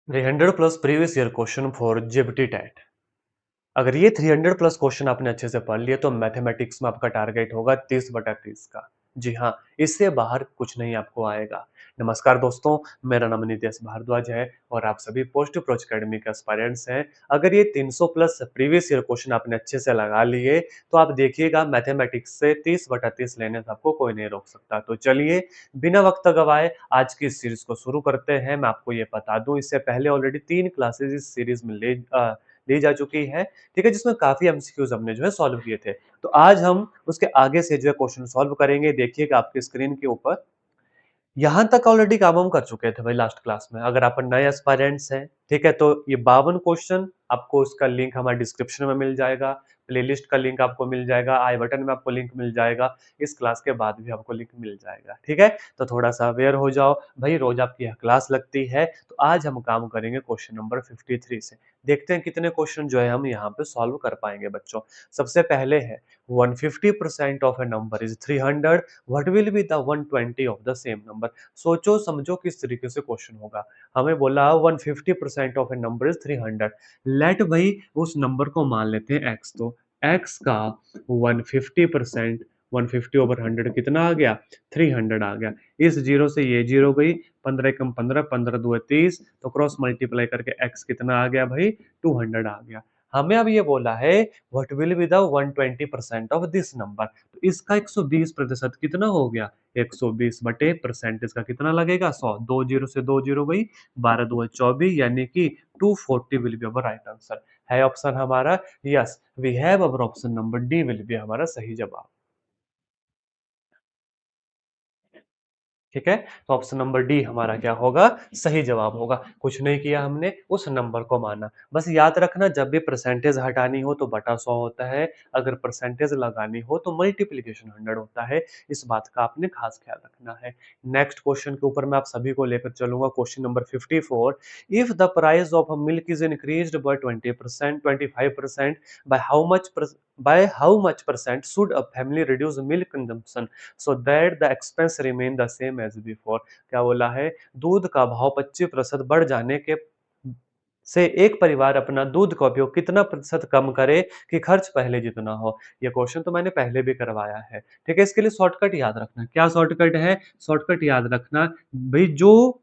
300 plus previous year question for JBT TET. अगर ये 300 plus question आपने अच्छे से पढ़ लिए तो मैथमेटिक्स में आपका टारगेट होगा 30/30 का। जी हाँ, इससे बाहर कुछ नहीं आपको आएगा। नमस्कार दोस्तों, मेरा नाम नितेश भारद्वाज है और आप सभी पोस्ट प्रो अकेडमी के एस्पायरेंट्स हैं। अगर ये 300 प्लस प्रीवियस ईयर क्वेश्चन आपने अच्छे से लगा लिए तो आप देखिएगा मैथमेटिक्स से 30/30 लेने से आपको कोई नहीं रोक सकता। तो चलिए बिना वक्त गवाए आज की इस सीरीज को शुरू करते हैं। मैं आपको ये बता दूं, इससे पहले ऑलरेडी 3 क्लासेस इस सीरीज में ली जा चुकी है, ठीक है, जिसमें काफी एमसीक्यूज हमने जो है सॉल्व किए थे। तो आज हम उसके आगे से जो है क्वेश्चन सॉल्व करेंगे। देखिएगा आपकी स्क्रीन के ऊपर, यहाँ तक ऑलरेडी काम हम कर चुके थे भाई लास्ट क्लास में। अगर आप नए एस्पायरेंट्स हैं, ठीक है, तो ये 52 क्वेश्चन आपको, उसका लिंक हमारे डिस्क्रिप्शन में मिल जाएगा, प्लेलिस्ट का लिंक आपको मिल जाएगा, आई बटन में आपको लिंक मिल जाएगा, इस क्लास के बाद भी आपको लिंक मिल जाएगा, ठीक है। तो थोड़ा सा अवेयर हो जाओ भाई, रोज आपकी यह क्लास लगती है। तो आज हम काम करेंगे क्वेश्चन नंबर 53 से। देखते हैं कितने क्वेश्चन जो है हम यहाँ पे सॉल्व कर पाएंगे बच्चों। सबसे पहले है 150% of a number is 300, what will be the 120 of the same number. सोचो समझो किस तरीके से क्वेश्चन होगा। हमें बोला 150% of a number is 300। Let भाई उस नंबर को मान लेते हैं x। तो x का 150%, 150 ओवर 100 कितना आ गया, 300 आ गया। इस जीरो से ये जीरो गई, 15 कम 15, 15 दो 30, तो क्रॉस मल्टीप्लाई करके x कितना आ गया भाई, 200 आ गया। हमें अब ये बोला है what will be the 120% of this number. तो इसका 120% कितना हो गया, 120 बटे परसेंटेज का कितना लगेगा, 100। दो जीरो से दो जीरो गई, 12 दो 24, यानी कि 240 will be our right answer. है ऑप्शन हमारा, yes we have our option number D will be हमारा सही जवाब। ठीक है, तो ऑप्शन नंबर डी हमारा क्या होगा, सही जवाब होगा। कुछ नहीं किया हमने, उस नंबर को माना। बस याद रखना, जब भी परसेंटेज हटानी हो तो बटा 100 होता है, अगर परसेंटेज लगानी हो तो मल्टीप्लीकेशन 100 होता है। इस बात का आपने खास ख्याल रखना है। नेक्स्ट क्वेश्चन के ऊपर मैं आप सभी को लेकर चलूंगा, question number 54। If the price of milk is increased bye 20%, 25%, by how much percent should a family reduce milk consumption so that the expense remain the same as before। क्या बोला है, दूध का भाव 25% बढ़ जाने के से एक परिवार अपना दूध का उपयोग कितना प्रतिशत कम करे कि खर्च पहले जितना हो। ये क्वेश्चन तो मैंने पहले भी करवाया है, ठीक है। इसके लिए शॉर्टकट याद रखना। क्या शॉर्टकट है, शॉर्टकट याद रखना भाई, जो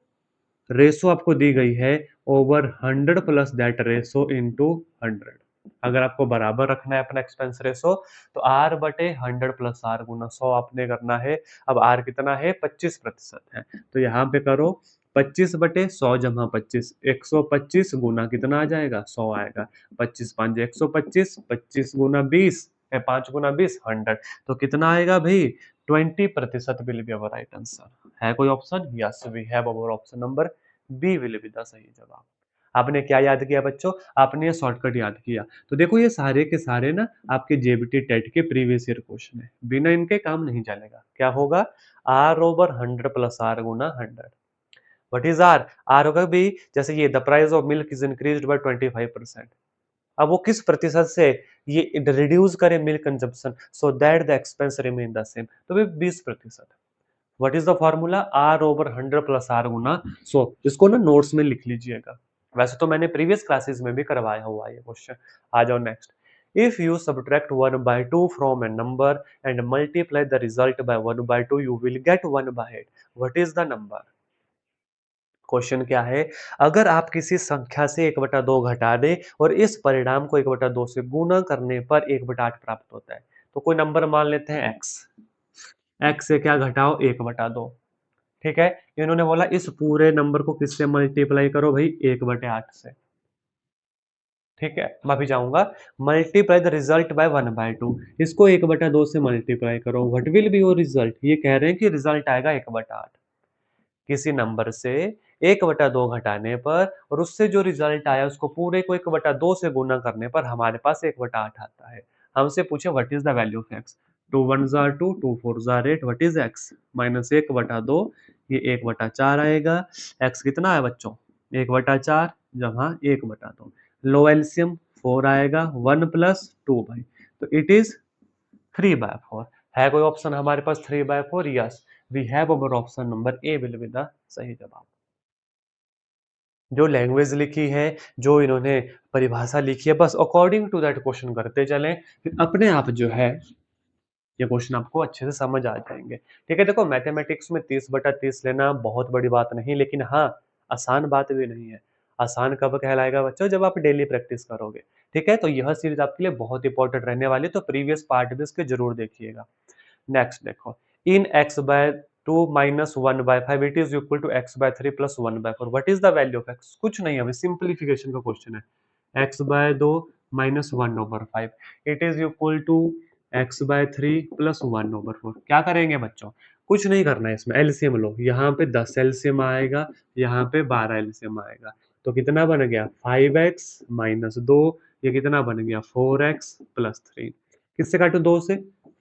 रेशो आपको दी गई है over 100 plus that ratio into 100। अगर आपको बराबर रखना है अपना एक्सपेंस रेशो, तो आर बटे 100 प्लस आर गुना 100 आपने करना है। अब आर कितना है, 25% है, तो यहाँ पे करो 25/100 जमा 25, 125 गुना कितना आ जाएगा, 100 आएगा। 25 5 125, 25 गुना 20, 5 गुना 20, 100। तो कितना आएगा भाई, 20% will be our right answer. है कोई option, yes we have our option number B will be the सही जवाब। आपने क्या याद किया बच्चों, आपने ये शॉर्टकट याद किया। तो देखो ये सारे के सारे ना आपके जेबीटी टेट के प्रीवियस ईयर क्वेश्चन है, बिना इनके काम नहीं चलेगा। क्या होगा, आर ओवर 100 प्लस आर गुना 100। व्हाट इज आर, आर होगा भी, जैसे ये the price of milk is increased by 25%। अब वो किस प्रतिशत से ये रिड्यूस करे milk consumption so that the expense remain the same, तो भाई 20%। What is the formula, R over 100 plus R गुना 100। इसको ना नोट्स में लिख लीजिएगा, वैसे तो मैंने प्रीवियस क्लासेस में भी करवाया हुआ है ये क्वेश्चन। आ जाओ next. If you subtract 1/2 from A number and multiply the result by 1/2 you will get 1/8। What is the number. Question क्या है, अगर आप किसी संख्या से 1/2 घटा दें और इस परिणाम को 1/2 से गुना करने पर 1/8 प्राप्त होता है। तो कोई नंबर मान लेते हैं x, x से क्या घटाओ, 1/2, ठीक है। इन्होंने बोला इस पूरे नंबर को किससे मल्टीप्लाई करो भाई, 1/8 से, ठीक है। मैं भी जाऊंगा, मल्टीप्लाई द रिजल्ट बाय 1/2, इसको 1/2 से मल्टीप्लाई करो, what will be your result. ये कह रहे हैं कि रिजल्ट आएगा 1/8। किसी नंबर से 1/2 घटाने पर और उससे जो रिजल्ट आया उसको पूरे को 1/2 से गुना करने पर हमारे पास 1/8 आता है। हमसे पूछे what is the value of x. 2 1 jar 2, 2 4 jar 8, what is x, minus 1/2, ये 1/4 आएगा। एक्स कितना है बच्चों, 1/4 जमा 1/2, लो एलसीएम 4 आएगा, 1 प्लस 2 भाई, तो इट इज 3/4। है कोई ऑप्शन हमारे पास 3/4, yes we have our option number A will be the सही जवाब। जो लैंग्वेज लिखी है, जो इन्होंने परिभाषा लिखी है, बस अकॉर्डिंग टू दैट क्वेश्चन करते चलें, फिर अपने आप जो है ये क्वेश्चन आपको अच्छे से समझ आ जाएँगे। ठीक है, देखो मैथमेटिक्स में 30/30 लेना बहुत बड़ी बात नहीं, लेकिन हाँ, आसान बात भी नहीं है। आसान कब कहलाएगा बच्चों जब आप डेली प्रैक्टिस करोगे। ठीक है, तो यह सीरीज़ आपके लिए बहुत इंपॉर्टेंट रहने वाली है, तो प्रीवियस पार्ट भी इसके ज़रूर देखिएगा। नेक्स्ट देखो, इन x by 2 minus 1 by 5 it is equal to x by 3 plus 1 by 4 what is the value of x? कुछ नहीं है, अभी सिंप्लीफिकेशन का क्वेश्चन है। x by 2 minus 1 over 5 it is equal to x by 3 plus 1 over 4 क्या करेंगे बच्चों? कुछ नहीं करना है इसमें, एलसीएम लो। यहाँ पे 10 एलसीएम आएगा, यहाँ पे 12 एलसीएम आएगा, तो कितना बन गया 5x माइनस 2, ये कितना बन गया 4x प्लस 3। किससे काटो 2 से,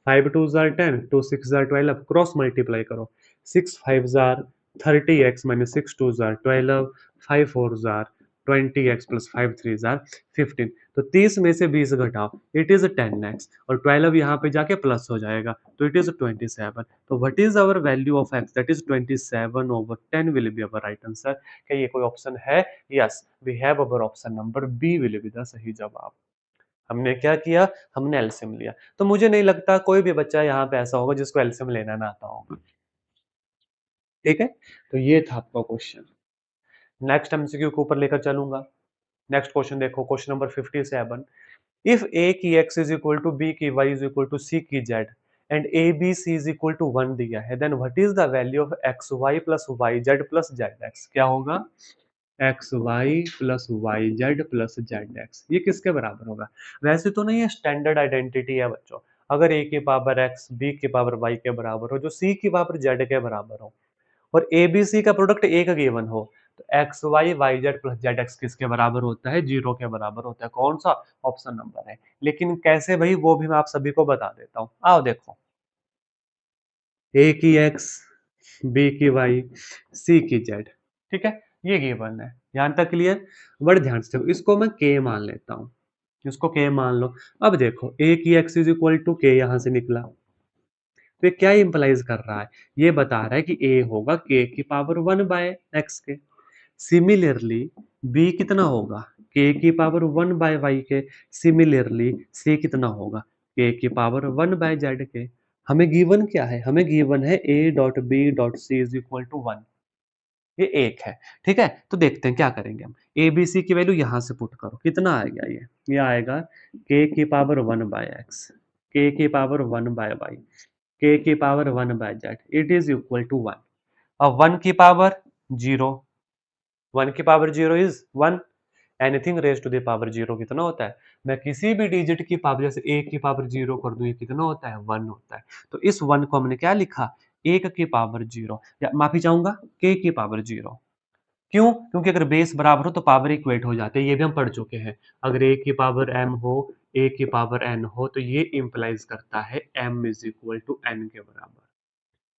5 2 जार 10, 2 6 जार 12, क्रॉस मल्टीप्लाई करो, 6 5 jar 30x minus 6 2 jar 12, 5 4 jar 20x plus 5 3 jar 15। तो 30 में से 20 घटाओ, इट इज 10x, और 12 यहाँ पे जाके प्लस हो जाएगा, तो इट इज 27। तो what is our value of x? That is 27 over 10 will be our right answer. क्या ये कोई ऑप्शन है? Yes, we have our option number B will be the सही जवाब। हमने क्या किया? हमने एलसीएम लिया। तो मुझे नहीं लगता कोई भी बच्चा यहाँ पे ऐसा होगा जिसको एलसीएम लेना ना आता होगा। ठीक है? तो ये था आपका क्वेश्चन। नेक्स्ट एमसीक्यू के ऊपर लेकर चलूंगा। नेक्स्ट क्वेश्चन देखो, क्वेश्चन नंबर 57। इफ ए की x is equal to B की y is equal to C की z and A B C is equal to 1 दिया है, then what is the value of X Y plus Y Z plus Z X? क्या होगा? X Y plus Y Z plus Z X, ये किसके बराबर होगा? वैसे तो नहीं, ये स्टैंडर्ड आइडेंटिटी है बच्चों। अगर ए की पावर एक्स बी की पावर वाई के बराबर हो, जो सी की पावर जेड के बराबर हो, और ए बी सी का प्रोडक्ट एक गिवन हो, तो X Y Y Z plus Z X किसके बराबर होता है? 0 के बराबर होता है। कौन सा? ऑप्शन नंबर है। लेकिन कैसे भाई, वो भी मैं आप सभी को बता देता हूँ। आओ देखो, ए की एक्स, बी की वाई, सी की जेड, ठीक है, ये गिवन है। यहाँ तक क्लियर? बड़े ध्यान से देखो, इसको मैं के मान लेता हूँ, इसको के मान लो। अब देखो, ए की एक्स इज इक्वल टू के यहाँ से निकला, तो ये क्या इंप्लाइज कर रहा है? ये बता रहा है कि ए होगा के की पावर 1 बाय एक्स के। सिमिलरली बी कितना होगा? के की पावर 1 बाय वाई के। सिमिलरली सी कितना होगा? के की पावर 1 बाय जेड के। हमें गिवन क्या है? हमें गिवन है a dot B dot C is equal to 1। ये एक है। ठीक है, तो देखते हैं क्या करेंगे हम। ए बी सी की वैल्यू यहां से पुट करो, कितना आएगा? ये आएगा के की पावर 1 बाय एक्स, के की पावर 1 बाय वाई, के की power 1 by Z, it is equal to 1। अब 1 की पावर 0, 1 की power 0 is 1। Anything raise to the power 0 कितना होता है? मैं किसी भी डिजिट की पावर, जैसे 1 की पावर 0 कर दूं, ये कितना होता है? 1 होता है। तो इस 1 को हमने क्या लिखा? 1 की पावर 0, या माफी चाहूंगा, के की पावर 0। क्यों? क्योंकि अगर बेस बराबर हो तो पावर इक्वेट हो जाते हैं, ये भी हम पढ़ चुके हैं। अगर ए की पावर एम हो, ए की पावर एन हो, तो ये इंप्लाइज करता है M is equal to N के बराबर।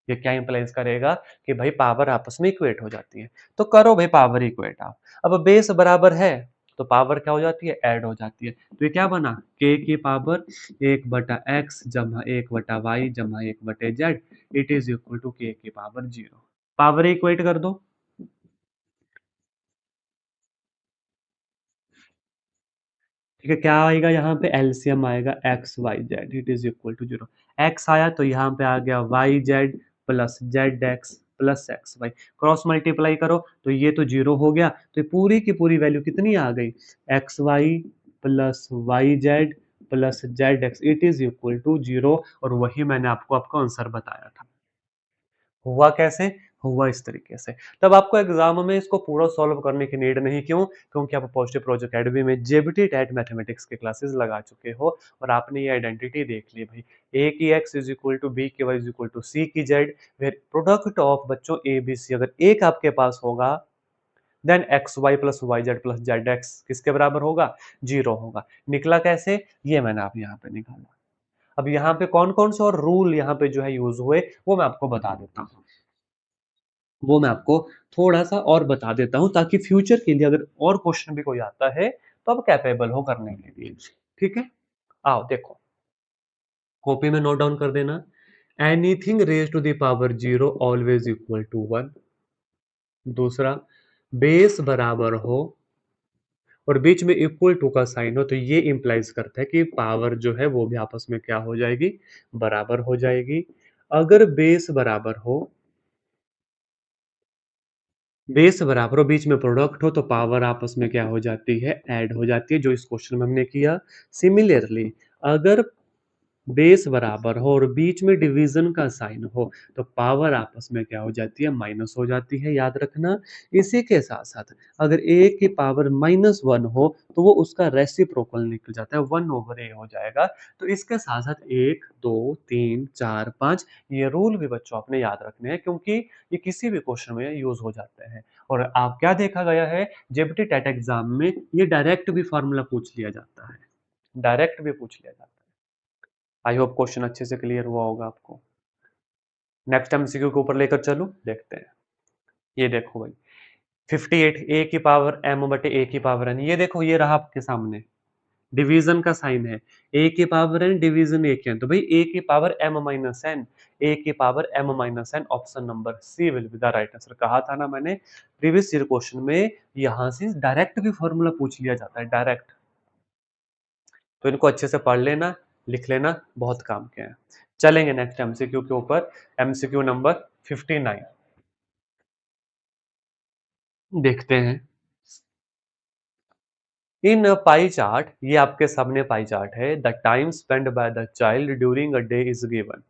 ये क्या इंप्लाइज करेगा? कि भाई पावर आपस में इक्वेट हो जाती है। तो करो भाई पावर इक्वेट आप। अब बेस बराबर है तो पावर क्या हो जाती है? ऐड हो जाती है। तो ये क्या बना? के की पावर 1/x जमा 1/y जमा 1/z, it is equal to के की पावर 0। पावर इक्वेट कर दो। ठीक है, क्या आएगा यहाँ पे? एलसीएम आएगा X Y Z, it is equal to 0। X आया तो यहाँ पे आ गया Y Z plus Z X plus X Y, cross multiply करो तो ये तो 0 हो गया। तो ये पूरी की पूरी वैल्यू कितनी आ गई? X Y plus Y Z plus Z X, it is equal to 0। और वही मैंने आपको आंसर बताया था। हुआ कैसे? हुआ इस तरीके से। तब आपको एग्जाम में इसको पूरा सॉल्व करने की नीड नहीं। क्यों? क्योंकि आप पॉजिटिव प्रोज अकेडमी में जेबीटी टेट मैथमेटिक्स के क्लासेस लगा चुके हो, और आपने ये आइडेंटिटी देख ली भाई। ए की X is equal to B की Y is equal to C की जेड, वेर प्रोडक्ट ऑफ बच्चों ए बी सी अगर एक आपके पास होगा, then X Y plus Y Z plus Z X किसके बराबर होगा? 0 होगा। निकला कैसे? ये मैंने आप यहाँ पे निकाला। अब यहाँ पे कौन कौन से और रूल यहाँ पे जो है यूज हुए, वो मैं आपको बता देता हूँ। वो मैं आपको थोड़ा सा और बता देता हूं, ताकि फ्यूचर के लिए अगर और क्वेश्चन भी कोई आता है तो आप कैपेबल हो करने के लिए। ठीक है, आओ देखो, कॉपी में नोट डाउन कर देना। Anything raise to the power 0 always equal to 1। दूसरा, बेस बराबर हो और बीच में इक्वल टू का साइन हो, तो ये इम्प्लाइज करता है कि पावर जो है वो भी आपस में क्या हो जाएगी, बराबर हो जाएगी। अगर बेस बराबर हो, बीच में प्रोडक्ट हो, तो पावर आपस में क्या हो जाती है, ऐड हो जाती है, जो इस क्वेश्चन में हमने किया। सिमिलरली अगर बेस बराबर हो और बीच में डिवीजन का साइन हो, तो पावर आपस में क्या हो जाती है, माइनस हो जाती है, याद रखना। इसी के साथ साथ अगर ए की पावर -1 हो, तो वो उसका रेसिप्रोकल निकल जाता है, 1/a हो जाएगा। तो इसके साथ साथ 1 2 3 4 5 ये रूल भी बच्चों आपने याद रखने हैं, क्योंकि ये किसी भी क्वेश्चन में यूज हो जाते हैं। और आप क्या देखा गया है, जेबीटी टेट एग्जाम में ये डायरेक्ट भी फॉर्मूला पूछ लिया जाता है, डायरेक्ट भी पूछ लिया जाता है। आई होप क्वेश्चन अच्छे से क्लियर हुआ होगा आपको। नेक्स्ट एमसीक्यू के ऊपर लेकर चलूं, देखते हैं। ये देखो भाई, 58 ए की पावर m बटे ए की पावर n, ये देखो ये रहा आपके सामने, डिवीजन का साइन है। ए की पावर n डिवीजन ए के n, तो भाई ए की power m minus n, a की power m minus n, option number C will be the right answer. कहा था ना मैंने प्रीवियस ईयर क्वेश्चन में, यहां से डायरेक्ट भी फॉर्मूला पूछ लिया जाता है, डायरेक्ट। तो इनको अच्छे से पढ़ लेना, लिख लेना, बहुत काम के हैं। चलेंगे नेक्स्ट एमसीक्यू के ऊपर, एमसीक्यू नंबर 59 देखते हैं। इन पाई चार्ट, ये आपके सामने पाई चार्ट है, the time spend by the child during a day is given.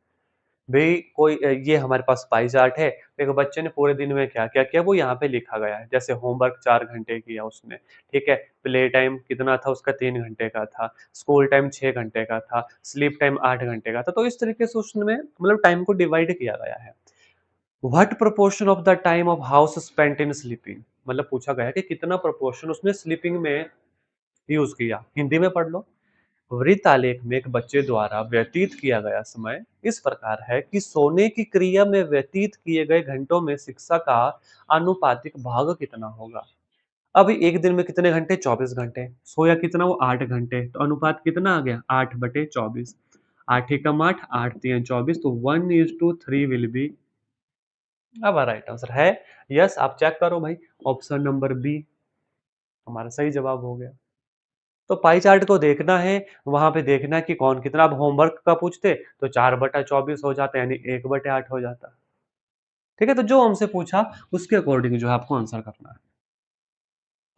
भाई कोई ये हमारे पास पाई चार्ट है, एक बच्चे ने पूरे दिन में क्या क्या किया वो यहाँ पे लिखा गया है। जैसे होमवर्क 4 घंटे किया उसने, ठीक है, प्ले टाइम कितना था उसका, 3 घंटे का था, स्कूल टाइम 6 घंटे का था, स्लीप टाइम 8 घंटे का था। तो इस तरीके से उसमें मतलब टाइम को डिवाइड किया गया है। What proportion of the time of house spent in sleeping, मतलब पूछा गया है कि कितना प्रोपोर्शन उसने स्लीपिंग में यूज किया। हिंदी में पढ़ लो। वृत्तालेख में एक बच्चे द्वारा व्यतीत किया गया समय इस प्रकार है कि सोने की क्रिया में व्यतीत किए गए घंटों में शिक्षा का आनुपातिक भाग कितना होगा। अब एक दिन में कितने घंटे, 24 घंटे, सोया कितना, वो 8 घंटे, तो अनुपात कितना आ गया, 8/24। 8 एकम 8, 8 3 24, तो 1:3 विल बी अब राइट आंसर है। यस, आप चेक करो भाई, ऑप्शन नंबर बी हमारा सही जवाब हो गया। तो पाई चार्ट को देखना है, वहां पे देखना है कि कौन कितना। अब होमवर्क का पूछते तो 4/24 हो जाता, यानी 1/8 हो जाता। ठीक है, तो जो हमसे पूछा उसके अकॉर्डिंग जो है आपको आंसर करना है।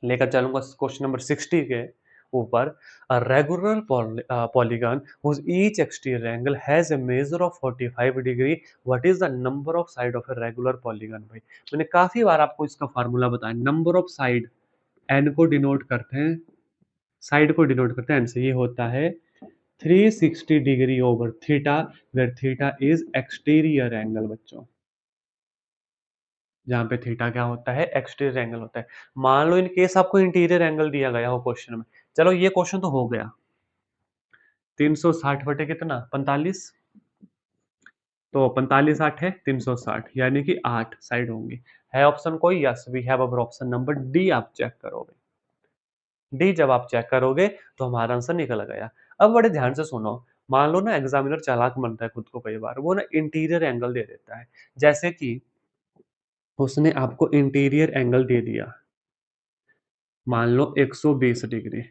लेकर चलूंगा क्वेश्चन नंबर 60 के ऊपर। A regular polygon whose each exterior angle has a measure of 45 degree, what is the number of side of a regular polygon. भाई मैंने काफी बार आपको इसका फार्मूला बताया, नंबर ऑफ साइड, एन को डिनोट करते हैं, साइड को डिनोट करते हैं एन से, ये होता है 360 degree over theta, where theta is exterior angle बच्चों, जहां पे थीटा क्या होता है, एक्सटीरियर एंगल होता है। मान लो इन केस आपको इंटीरियर एंगल दिया गया हो क्वेश्चन में, चलो ये क्वेश्चन तो हो गया, 360 बटे कितना, 45, तो 45 8 है 360, यानी कि 8 साइड होंगी। है ऑप्शन कोई, yes we have our option number D, आप चेक करोगे, डी जब आप चेक करोगे तो हमारा आंसर निकल गया। अब बड़े ध्यान से सुनो, मान लो ना एग्जामिनर चालाक बनता है खुद को, कई बार वो ना इंटीरियर एंगल दे देता है। जैसे कि उसने आपको इंटीरियर एंगल दे दिया, मान लो 120 डिग्री,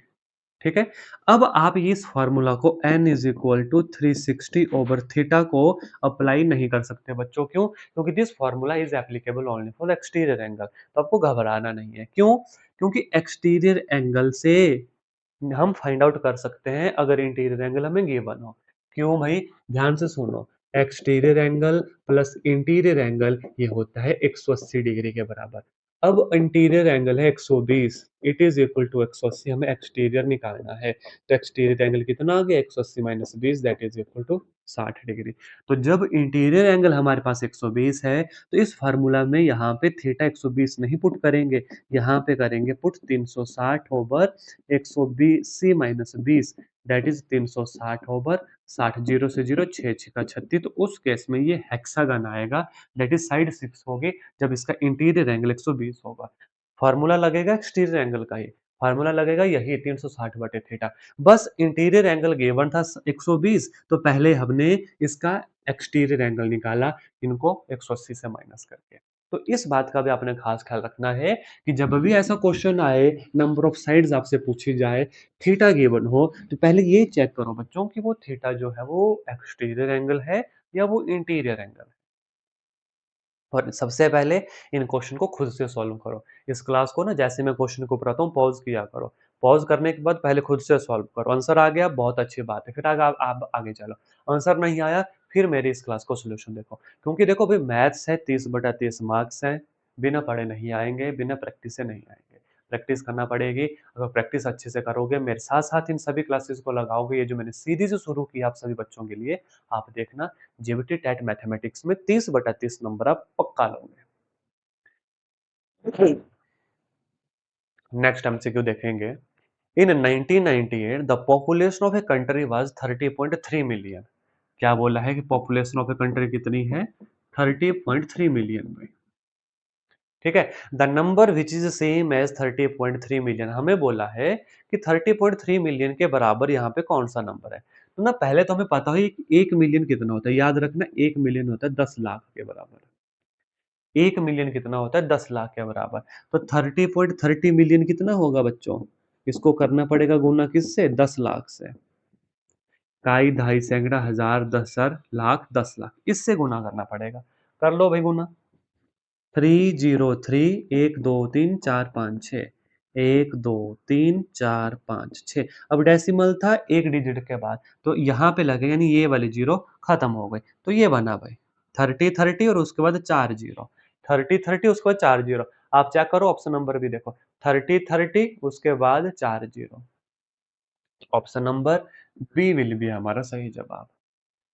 ठीक है। अब आप इस फार्मूला को n is equal to 360 over theta को अप्लाई नहीं कर सकते बच्चों, क्यों, क्योंकि this formula is applicable only for exterior angle. तो आपको घबराना नहीं है, क्यों, क्योंकि एक्सटीरियर एंगल से हम फाइंड आउट कर सकते हैं अगर इंटीरियर एंगल हमें गिवन हो। क्यों भाई, ध्यान से सुनो, exterior angle plus interior angle ये होता है 180 डिग्री के बराबर। अब इंटीरियर एंगल है 120, इट इज इक्वल टू 180, हमें एक्सटीरियर निकालना है, तो एक्सटीरियर एंगल कितना आ गया, 180 minus 20, that is equal to 60 degree. तो जब इंटीरियर एंगल हमारे पास 120 है, तो इस फार्मूला में यहाँ पे थीटा 120 नहीं पुट करेंगे, यहाँ पे करेंगे put 360 over 120 minus 20, that is 360 over 60, zero से जीरो, 6 6 का 36, तो उस केस में ये हेक्सागन आएगा, दैट इज साइड 6 होगी जब इसका इंटीरियर एंगल 120 होगा। फार्मूला लगेगा एक्सटीरियर एंगल का ही, फार्मूला लगेगा यही 360 बटे थीटा। बस इंटीरियर एंगल गिवन था 120, तो पहले हमने इसका एक्सटीरियर एंगल निकाला, इनको 180 से माइनस करके। तो इस बात का भी आपने खास ख्याल रखना है कि जब भी ऐसा क्वेश्चन आए, नंबर ऑफ साइड्स आपसे पूछी जाए, थीटा गिवन हो, तो पहले ये चेक करो बच्चों कि वो थीटा जो है वो एक्सटीरियर एंगल है या वो इंटीरियर एंगल है। और सबसे पहले इन क्वेश्चन को खुद से सॉल्व करो। इस क्लास को ना जैसे मैं क्वेश्चन को पढ़ाता हूँ पॉज़ किया करो। पॉज़ करने के बाद पहले खुद से सॉल्व करो। आंसर आ गया बहुत अच्छी बात है, फिर आगे आप आगे चलो। आंसर नहीं आया फिर मेरी इस क्लास को सॉल्यूशन देखो। क्योंकि देखो भाई मैथ्स है 30/30 मार्क्स हैं, बिना पढ़े नहीं आएँगे, बिना प्रैक्टिस से नहीं आएँगे। प्रैक्टिस करना पड़ेगी, अगर प्रैक्टिस अच्छे से करोगे, मेरे साथ-साथ इन सभी क्लासेस को लगाओगे, ये जो मैंने सीरीज़ शुरू की आप सभी बच्चों के लिए, आप देखना जेबीटी टेट मैथमेटिक्स में 30/30 नंबर आप पक्का लोगे। नेक्स्ट एमसीक्यू देखेंगे। इन 1998 the population of a country was 30.3 million. क्या बोला है कि पॉपुलेशन ऑफ ए कंट्री कितनी है? 30.3 मिलियन भाई। ठीक है। The number which is same as 30.3 million, हमें बोला है कि 30.3 मिलियन के बराबर यहाँ पे कौन सा नंबर है। तो ना पहले तो हमें पता ही 1 मिलियन कितना होता है, याद रखना 1 मिलियन होता है 10 लाख के बराबर। 1 मिलियन कितना होता है? 10 लाख के बराबर। तो 30.30 मिलियन कितना होगा बच्चों? इसको करना पड़ेगा गुना किससे? 10 लाख से। काई, ढाई, सैकड़ा, हजार, 10,000, लाख, 10 लाख, इससे गुना करना पड़ेगा। कर लो भाई गुना। 303, 1 2 3 4 5 6, 1 2 3 4 5 6। अब डेसिमल था एक डिजिट के बाद, तो यहाँ पे लगे यानी ये वाली जीरो खत्म हो गई, तो ये बना भाई 30 30 और उसके बाद 4 जीरो। 30 30 उसके बाद 4 जीरो। आप चेक करो ऑप्शन नंबर भी देखो, 30 30 उसके बाद 4 zero. Option number B will be हमारा सही जवाब।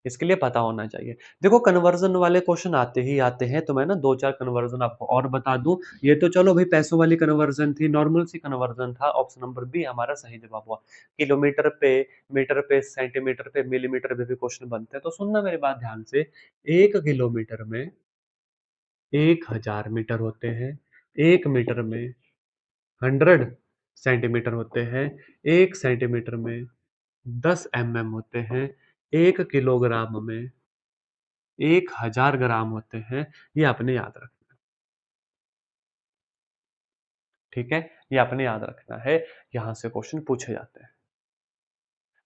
इसके लिए पता होना चाहिए। देखो कन्वर्जन वाले क्वेश्चन आते ही आते हैं, तो मैं ना 2-4 कन्वर्जन आपको और बता दूँ। ये तो चलो भई पैसों वाली कन्वर्जन थी, नॉर्मल सी कन्वर्जन था। ऑप्शन नंबर बी हमारा सही जवाब हुआ। किलोमीटर पे, मीटर पे, सेंटीमीटर पे, मिलीमीटर पे भी क्वेश्चन बनते हैं। तो सुनना मेरी बात ध्यान से, 1 किलोमीटर में 1000 मीटर होते हैं, 1 मीटर में 100 सेंटीमीटर होते हैं, 1 सेंटीमीटर में 10 एमएम होते हैं, 1 किलोग्राम में 1000 ग्राम होते हैं, ये आपने याद रखना है, ठीक है? ये आपने याद रखना है, यहाँ से क्वेश्चन पूछे जाते हैं।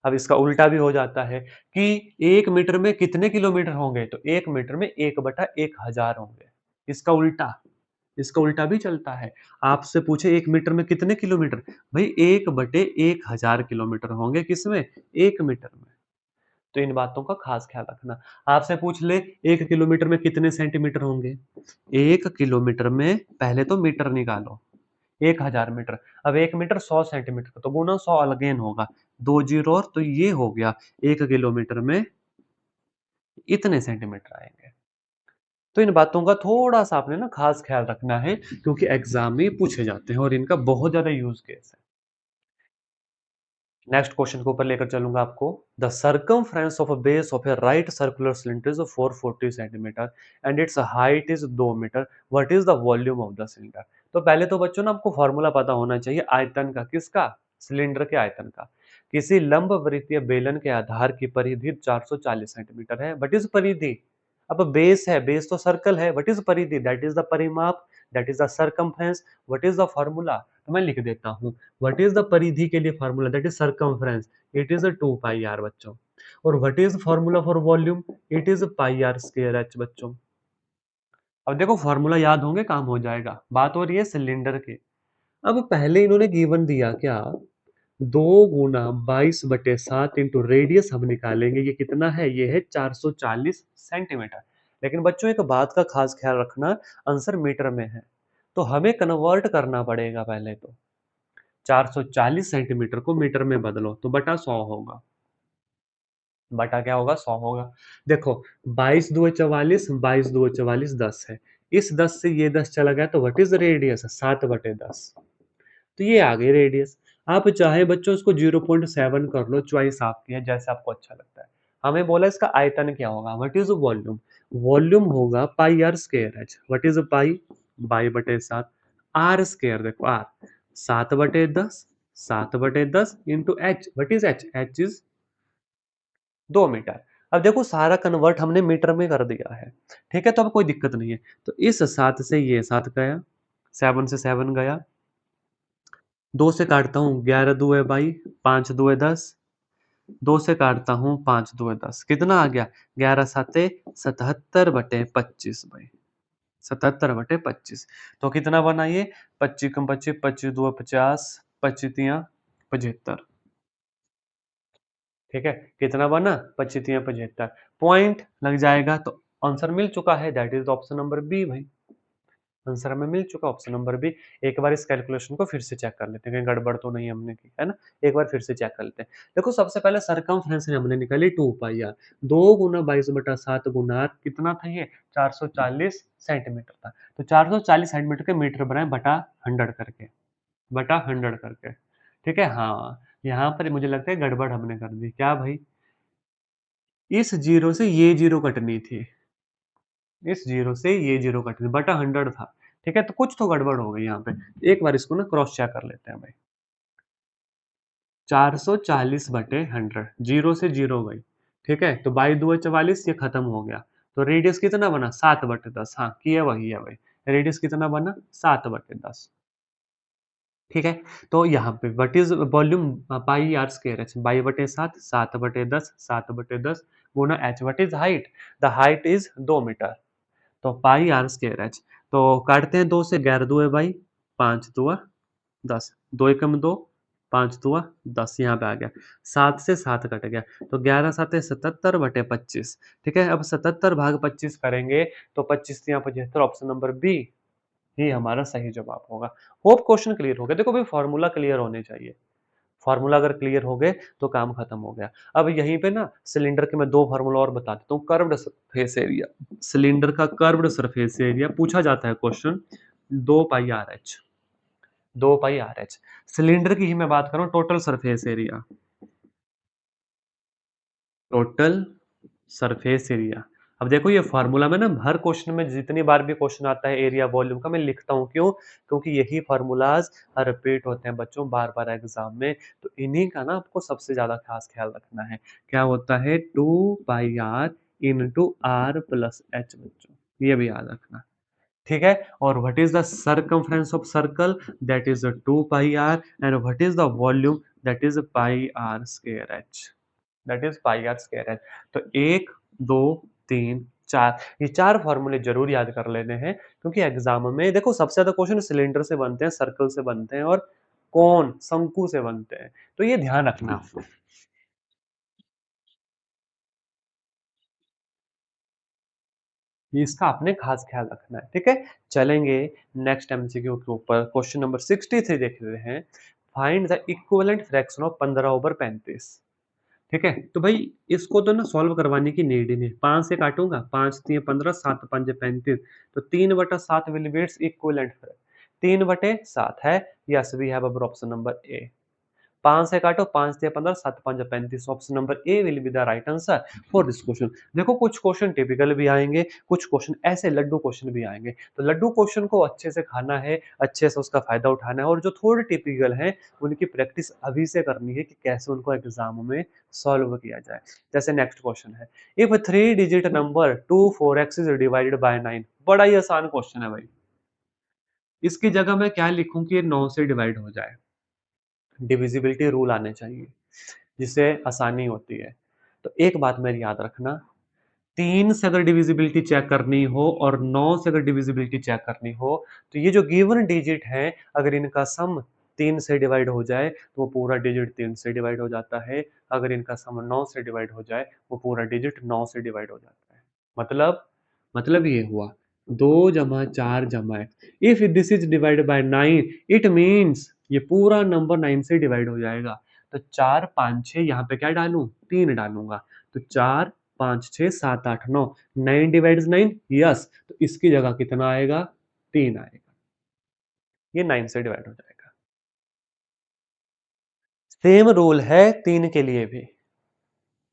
अब इसका उल्टा भी हो जाता है कि 1 मीटर में कितने किलोमीटर होंगे? तो 1 मीटर में 1/1000 होंगे। इसका उल्टा, इसका उल्टा भी चलता है। आपसे पूछे 1 मीटर में कितने किलोमीटर? भई 1/1000 किलोमीटर होंगे किसमें? 1 मीटर में। तो इन बातों का खास ख्याल रखना। आपसे पूछ ले 1 किलोमीटर में कितने सेंटीमीटर होंगे? 1 किलोमीटर में पहले तो मीटर निकालो, 1000 मीटर। अब 1 मीटर 100 सेंटीमीटर तो गुना 100 अगेन होगा। 2 जीरो और तो ये हो गया 1 किलोमीटर में इतने सेंटीमीटर आएँगे। तो इन बातों का थोड़ा-सा आपने ना खास ख्याल रखना है क्योंकि एग्ज़ाम में पूछे जाते हैं और इनका बहुत ज़्यादा यूज़ केस है। नेक्स्ट क्वेश्चन के ऊपर लेकर चलूंगा आपको। The circumference of a base of a right circular cylinder is 440 centimetre and its height is 2 metre. What is the volume of the cylinder? तो पहले तो बच्चों ना आपको फॉर्मूला पता होना चाहिए आयतन का। किसका? सिलेंडर के आयतन का। किसी लंब वृत्तीय बेलन के आधार की परिधि 440 सेंटीमीटर है। व्हाट इज परिधि? अब बेस है, बेस तो सर्कल है। व्हाट इज परिधि? दैट इज द परिमाप, that is the circumference. What is the formula? तो मैं लिख देता हूँ। व्हाट इज द परिधि के लिए formula? That is circumference, it is 2 pi r बच्चों। और what is formula for volume? It is pi are square h बच्चों। अब देखो फार्मूला याद होंगे काम हो जाएगा। बात हो रही है सिलेंडर की। अब पहले इन्होंने गिवन दिया क्या? 2 × 22/7 इंटू रेडियस हम निकालेंगे, ये कितना है? ये है 440 सेंटीमीटर। लेकिन बच्चों एक बात का खास ख्याल रखना, आंसर मीटर में है, तो हमें कन्वर्ट करना पड़ेगा पहले तो। 440 सेंटीमीटर को मीटर में बदलो तो बटा 100 होगा। बटा क्या होगा? 100 होगा। देखो 22 दूए 44, 22 दूए 44 10 है। इस 10 से ये 10 चला गया तो व्हाट इज रेडियस? 7/10। तो ये आ गई रेडियस। आप चाहे बच्चों इसको 0.7 कर लो, चॉइस आपकी है, जैसे आपको अच्छा लगता है। हमें बोला इसका आयतन क्या होगा? What is volume? वॉल्यूम होगा pi are square H. What is pi? बाई बटे 7। आर स्क्वायर देखो R 7/10, 7/10 into H. What is H? H is 2 metre. अब देखो सारा कन्वर्ट हमने मीटर में कर दिया है, ठीक है? तो अब कोई दिक्कत नहीं है। तो इस 7 से ये 7 गया, 7 से 7 गया, 2 से काटता हूँ 11 दूए 22, 5 दूए 10, 2 से काटता हूँ 5 दूए 10, कितना आ गया? 11 साते 77 बटे 25 भाई, 77 बटे 25। तो कितना बना ये? 25 कम 25, 25 दूए 50, 25 तिया 75, ठीक है? कितना बना? 25 तिया 75, पॉइंट लग जाएगा तो आंसर मिल चुका है, that is option number B भाई। आंसर हमें मिल चुका ऑप्शन नंबर बी। एक बार इस कैलकुलेशन को फिर से चेक कर लेते हैं, कहीं गड़बड़ तो नहीं हमने की, है ना? एक बार फिर से चेक कर लेते हैं। देखो सबसे पहले सरकमफ्रेंस हमने निकाली 2 pi are, 2 Guna 22/7 Guna are कितना था ये? 440 सेंटीमीटर था। तो 440 सेंटीमीटर के मीटर बनाए बटा 100 करके, बटा 100 करके, ठीक है? हाँ, यहाँ पर मुझे लगता है गड़बड़ हमने कर दी। क्या भाई? इस जीरो से ये जीरो कटनी थी। इस जीरो से ये जीरो कट गई, बटा 100 था, ठीक है? तो कुछ तो गड़बड़ हो गई यहाँ पे। एक बार इसको ना क्रॉस चेक कर लेते हैं भाई। 440 बटे 100, जीरो से जीरो गई, ठीक है? तो बाई दो 44, ये खत्म हो गया। तो रेडियस कितना बना? 7 बटे 10। हाँ, किया वही है भाई। रेडियस कितना बना? 7 बटे 10, ठीक है? तो यहाँ पे what is volume? Pi are square H, बाई बटे 7, 7 बटे 10, 7 बटे 10 गुना एच। What is height? The height is 2 metre. तो पाई आर स्क्वायर एच। तो काटते हैं 2 से, 11 दूए बाई, 5 दूआ 10, 2 एकम 2, 5 दूआ 10, यहाँ पे आ गया। 7 से 7 कट गया, तो 11 साते 77 बटे 25, ठीक है? अब 77 भाग 25 करेंगे तो 25 तिया 75, ऑप्शन नंबर बी ही हमारा सही जवाब होगा। होप क्वेश्चन क्लियर हो गया। देखो भाई फॉर्मूला क्लियर होने चाहिए। फॉर्मूला अगर क्लियर हो गए तो काम खत्म हो गया। अब यहीं पे ना सिलेंडर के मैं 2 फॉर्मूला और बता देता हूँ। कर्व्ड सरफेस एरिया, सिलेंडर का कर्व्ड सरफेस एरिया पूछा जाता है question, 2 pi R H, 2 pi R H. Cylinder की ही मैं बात कर रहा हूँ, total surface area, total surface area. अब देखो ये फॉर्मूला में ना हर क्वेश्चन में जितनी बार भी क्वेश्चन आता है एरिया वॉल्यूम का मैं लिखता हूँ, क्यों? क्योंकि यही फॉर्मूलाज रिपीट होते हैं बच्चों बार बार एग्जाम में। तो इन्हीं का ना आपको सबसे ज्यादा खास ख्याल रखना है। क्या होता है? 2 pi R into R plus H बच्चों, ये भी याद रखना, ठीक है? और what is the circumference of circle? That is 2 pi R, and what is the volume? That is pi are square H, that is pi are square H. तो 1, 2, 3, 4, ये 4 फॉर्मूले जरूर याद कर लेने हैं, क्योंकि एग्जाम में देखो सबसे ज्यादा क्वेश्चन सिलेंडर से बनते हैं, सर्कल से बनते हैं और कोन शंकु से बनते हैं। तो ये ध्यान रखना आपको। ये इसका आपने खास ख्याल रखना है, ठीक है? चलेंगे नेक्स्ट एमसीक्यू के ऊपर। क्वेश्चन नंबर 63 देख रहे हैं। Find the equivalent fraction of 15/35, ठीक है? तो भाई इसको तो ना सॉल्व करवाने की नीड ही नहीं। 5 से काटूंगा, 5 तिया 15, 7 पंजे 35, तो 3/7 will be its equivalent fraction. 3/7 है। Yes, we have our option number A. 5 से काटो, 5 तिया 15, 7 पंजा 35, option number A will be the right answer for this question. देखो कुछ क्वेश्चन टिपिकल भी आएंगे, कुछ क्वेश्चन ऐसे लड्डू क्वेश्चन भी आएंगे। तो लड्डू क्वेश्चन को अच्छे से खाना है, अच्छे से उसका फायदा उठाना है, और जो थोड़े टिपिकल हैं उनकी प्रैक्टिस अभी से करनी है कि कैसे उनको एग्जाम में सॉल्व किया जाए। जैसे नेक्स्ट क्वेश्चन है, if 3 digit number 24x is divided by 9। बड़ा ही आसान क्वेश्चन है भाई। इसकी जगह मैं क्या लिखूं कि ये 9 से डिवाइड हो जाए? डिविजिबिलिटी रूल आने चाहिए, जिससे आसानी होती है। तो एक बात मेरी याद रखना, 3 से अगर डिविजिबिलिटी चेक करनी हो और 9 से अगर डिविजिबिलिटी चेक करनी हो, तो ये जो गिवन डिजिट है अगर इनका सम 3 से डिवाइड हो जाए तो वो पूरा डिजिट 3 से डिवाइड हो जाता है। अगर इनका सम 9 से डिवाइड हो जाए वो पूरा डिजिट 9 से डिवाइड हो जाता है। मतलब मतलब ये हुआ 2 जमा 4 जमा x. If this is divided by 9, it means ये पूरा नंबर 9 से डिवाइड हो जाएगा। तो 4 5 6 यहाँ पे क्या डालूं? 3 डालूंगा। तो 4 5 6 7 8 9, 9 डिवाइड्स 9, यस। तो इसकी जगह कितना आएगा? 3 आएगा। ये 9 से डिवाइड हो जाएगा। सेम रूल है 3 के लिए भी।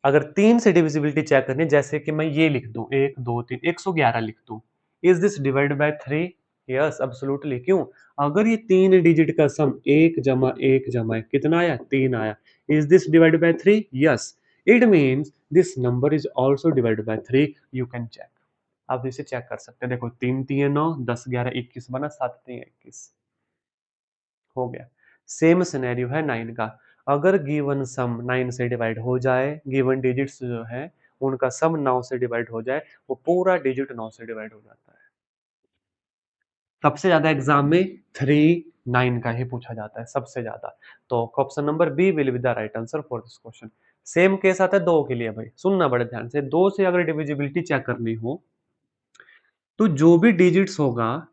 अगर 3 से डिविजिबिलिटी चेक करनी है, जैसे कि मैं ये लिख दूं 1 2 3 111 लिख दूं, is this divided by 3? Yes absolutely. क्यों? अगर ये 3 डिजिट का सम 1 जमा 1 जमा 1 कितना आया? 3 आया। Is this divided by 3? Yes. It means this number is also divided by 3, you can check. आप इसे चेक कर सकते हैं, देखो 3 3 9, 10 11 21 बना, 7 3 21 हो गया। सेम सिनेरियो है 9 का। अगर गिवन सम 9 से डिवाइड हो जाए, गिवन डिजिट्स जो है उनका सम 9 से डिवाइड हो जाए, वो पूरा डिजिट 9 से डिवाइड हो जाता है। सबसे ज्यादा एग्जाम में 3 9 का ही पूछा जाता है सबसे ज्यादा। तो option number B will be the right answer for this question. Same case आता है 2 के लिए भाई, सुनना बड़े ध्यान से। 2 से अगर डिविजिबिलिटी चेक करनी हो तो जो भी डिजिट्स होगा,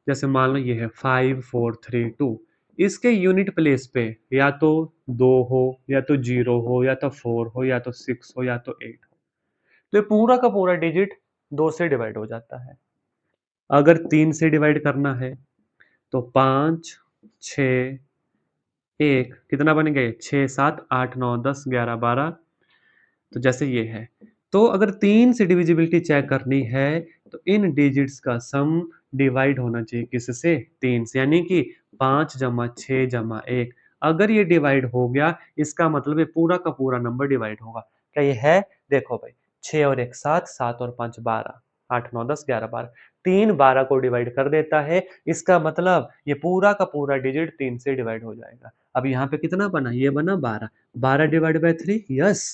जैसे मान लो ये है 5 4 3 2, इसके यूनिट प्लेस पे या तो 2 हो, या तो 0 हो, या तो 4 हो, या तो 6 हो, या तो 8 हो, तो ये पूरा का पूरा डिजिट 2 से डिवाइड हो जाता है। अगर 3 से डिवाइड करना है तो 5 6 1 कितना बन गए, 6 7 8 9 10 11 12, तो जैसे ये है। तो अगर 3 से डिविजिबिलिटी चेक करनी है तो इन डिजिट्स का सम डिवाइड होना चाहिए किससे, 3 से, यानी कि 5 जमा 6 जमा 1। अगर ये डिवाइड हो गया, इसका मतलब ये पूरा का पूरा नंबर डिवाइड होगा। क्या ये है? देखो भाई, 6 और 1 7, 7 और 5 12, 8 9 10 11 12, 3 12 को डिवाइड कर देता है, इसका मतलब ये पूरा का पूरा डिजिट 3 से डिवाइड हो जाएगा। अब यहाँ पे कितना बना, ये बना 12, 12 डिवाइड बाय 3, यस